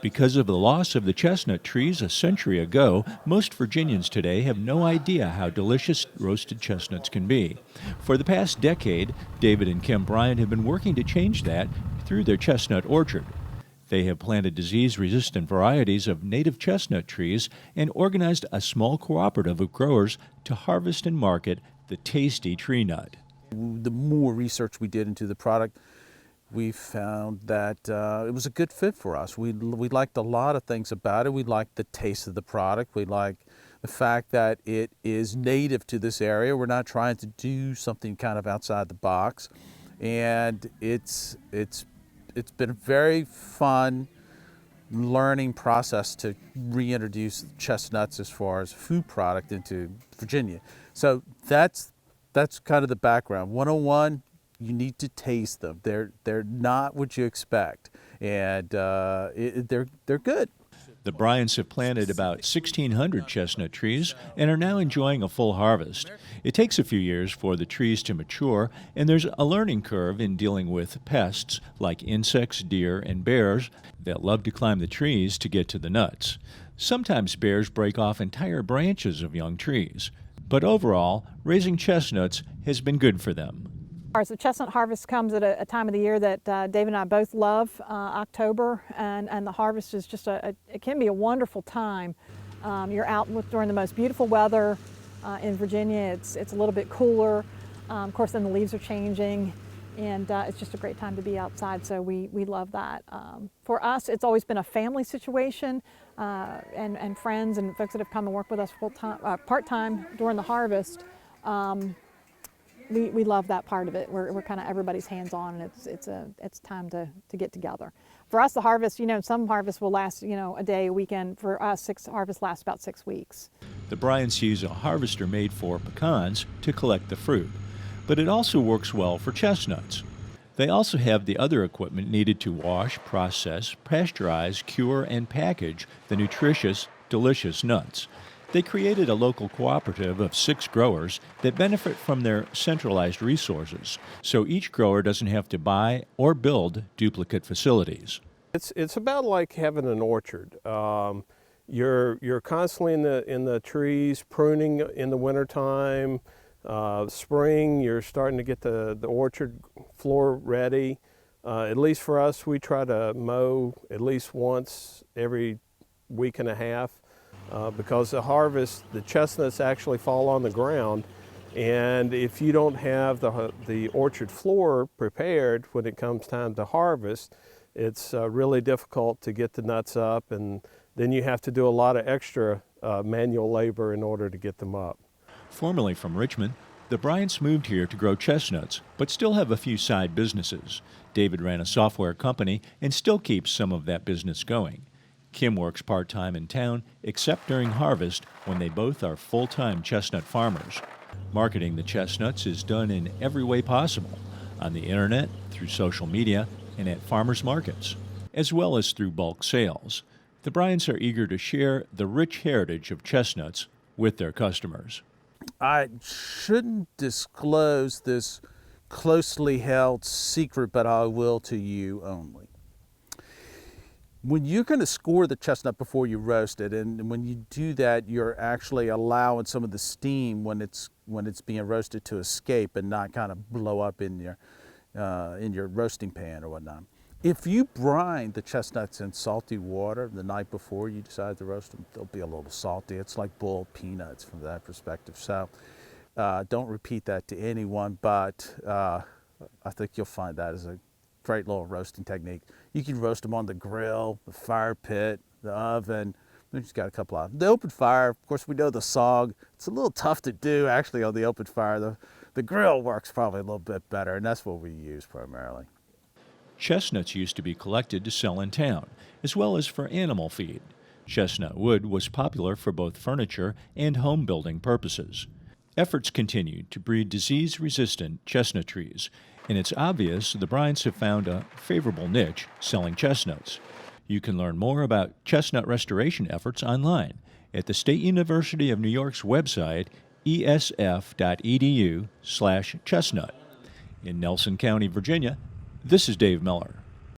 Because of the loss of the chestnut trees a century ago, most Virginians today have no idea how delicious roasted chestnuts can be. For the past decade, David and Kim Bryant have been working to change that through their chestnut orchard. They have planted disease-resistant varieties of native chestnut trees and organized a small cooperative of growers to harvest and market the tasty tree nut. The more research we did into the product, we found that it was a good fit for us. We liked a lot of things about it. We liked the taste of the product. We liked the fact that it is native to this area. We're not trying to do something kind of outside the box. And it's been a very fun learning process to reintroduce chestnuts as far as food product into Virginia. So that's kind of the background. 101, you need to taste them. They're not what you expect, and they're good. The Bryants have planted about 1,600 chestnut trees and are now enjoying a full harvest. It takes a few years for the trees to mature, and there's a learning curve in dealing with pests like insects, deer, and bears that love to climb the trees to get to the nuts. Sometimes bears break off entire branches of young trees, but overall, raising chestnuts has been good for them. The chestnut harvest comes at a time of the year that Dave and I both love, October, and the harvest is just it can be a wonderful time. You're out during the most beautiful weather in Virginia. It's a little bit cooler. Of course, then the leaves are changing, and it's just a great time to be outside, so we love that. For us, it's always been a family situation, and friends and folks that have come and worked with us part-time during the harvest. We love that part of it. We're kind of everybody's hands-on, and it's time to get together. For us, the harvest, some harvests will last, a day, a weekend. For us, harvest lasts about 6 weeks. The Bryants use a harvester made for pecans to collect the fruit, but it also works well for chestnuts. They also have the other equipment needed to wash, process, pasteurize, cure, and package the nutritious, delicious nuts. They created a local cooperative of 6 growers that benefit from their centralized resources, so each grower doesn't have to buy or build duplicate facilities. It's about like having an orchard. You're constantly in the trees, pruning in the wintertime. Spring, you're starting to get the orchard floor ready. At least for us, we try to mow at least once every week and a half. Because the chestnuts actually fall on the ground, and if you don't have the orchard floor prepared when it comes time to harvest, it's really difficult to get the nuts up, and then you have to do a lot of extra manual labor in order to get them up. Formerly from Richmond, the Bryants moved here to grow chestnuts, but still have a few side businesses. David ran a software company and still keeps some of that business going. Kim works part-time in town, except during harvest, when they both are full-time chestnut farmers. Marketing the chestnuts is done in every way possible, on the internet, through social media, and at farmers markets, as well as through bulk sales. The Bryants are eager to share the rich heritage of chestnuts with their customers. I shouldn't disclose this closely held secret, but I will to you only. When you're going to score the chestnut before you roast it, and when you do that, you're actually allowing some of the steam when it's being roasted to escape and not kind of blow up in your roasting pan or whatnot. If you brine the chestnuts in salty water the night before you decide to roast them, they'll be a little salty. It's like boiled peanuts from that perspective. So don't repeat that to anyone, but I think you'll find that as a great little roasting technique. You can roast them on the grill, the fire pit, the oven. We just got a couple of them. The open fire, of course, we know the SOG. It's a little tough to do actually on the open fire. The grill works probably a little bit better, and that's what we use primarily. Chestnuts used to be collected to sell in town, as well as for animal feed. Chestnut wood was popular for both furniture and home building purposes. Efforts continued to breed disease-resistant chestnut trees, and it's obvious the Bryants have found a favorable niche selling chestnuts. You can learn more about chestnut restoration efforts online at the State University of New York's website, esf.edu/chestnut. In Nelson County, Virginia, this is Dave Miller.